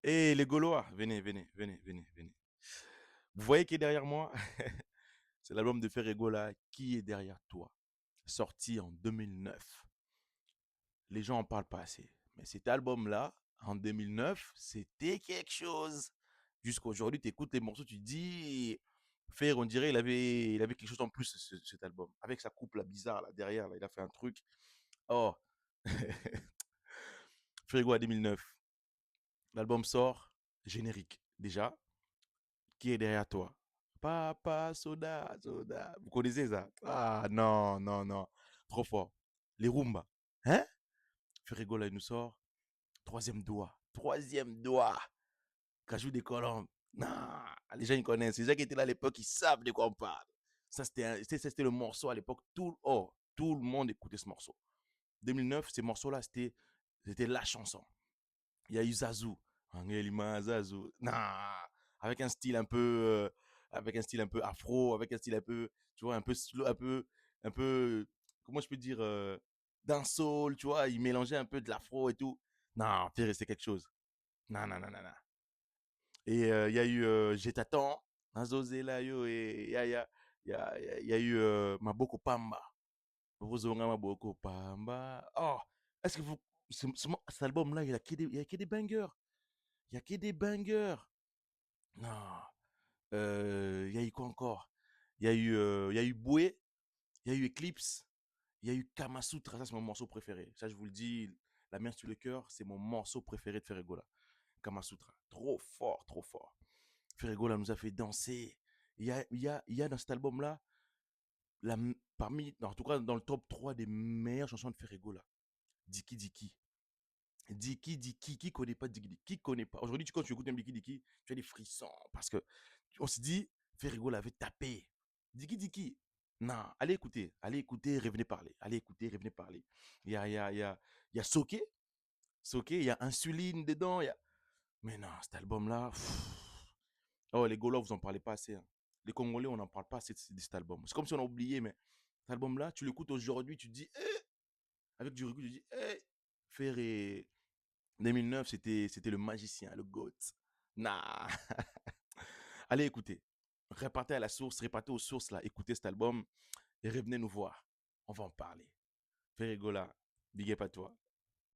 Eh, les Gaulois, venez, venez, venez, venez, venez. Vous voyez qui est derrière moi? C'est l'album de Ferregola, Qui est derrière toi? Sorti en 2009. Les gens en parlent pas assez. Mais cet album-là, en 2009, c'était quelque chose. Jusqu'à aujourd'hui, tu écoutes les morceaux, tu te dis, Fer, on dirait il avait quelque chose en plus, cet album. Avec sa coupe là, bizarre, là, derrière, là, il a fait un truc. Oh, Ferregola 2009. L'album sort, générique. Déjà, qui est derrière toi? Papa, soda, soda. Vous connaissez ça? Ah, non, non, non. Trop fort. Les Rumba. Hein? Ferregola, il nous sort. Troisième doigt. Troisième doigt. Cajou des Colombes. Non, les gens ils connaissent. Les gens qui étaient là à l'époque, ils savent de quoi on parle. Ça, c'était le morceau à l'époque. Tout le monde écoutait ce morceau. 2009, ces morceaux-là, c'était la chanson. Il y a eu Zazu. Angelima Zazu. Non, avec un style un peu, avec un style un peu afro, avec un style un peu, tu vois, un peu slow, un peu, comment je peux dire, dancehall, tu vois, il mélangeait un peu de l'afro et tout. Non, Pierre, c'est quelque chose. Non, non, non, non, non. Et il y a eu Je t'attends, Nazozela yo, et il y a eu Maboko Pamba. Vozonga Maboko Pamba. Oh, est-ce que vous, cet album-là, il y a que des bangers. Il y a que des bangers. Non. Il y a eu quoi encore? Il y a eu Boué, il y a eu Eclipse, il y a eu Kamasutra. Ça, c'est mon morceau préféré. Ça, je vous le dis, la main sur le cœur, c'est mon morceau préféré de Ferregola. Kamasutra. Trop fort, trop fort. Ferregola nous a fait danser. Il y a dans cet album-là, en tout cas, dans le top 3 des meilleures chansons de Ferregola. Diki Diki. Diki Diki. Qui connaît pas Diki Diki? Qui connaît pas? Aujourd'hui, quand tu écoutes un Diki Diki, tu as des frissons. Parce que on se dit, Ferregola avait tapé. Diki Diki. Non, allez écouter, revenez parler. Allez écouter, revenez parler. Il y a Soké. Soké, il y a Insuline dedans. Mais non, cet album-là. Oh, les Gaulois, vous en parlez pas assez, hein. Les Congolais, on n'en parle pas assez de cet album. C'est comme si on a oublié, mais cet album-là, tu l'écoutes aujourd'hui, tu te dis, avec du recul, tu te dis, Ferré, 2009, c'était le magicien, le GOAT. Nah. Allez écouter. Repartez à la source, repartez aux sources, là. Écoutez cet album et revenez nous voir. On va en parler. Ferregola, big up à toi.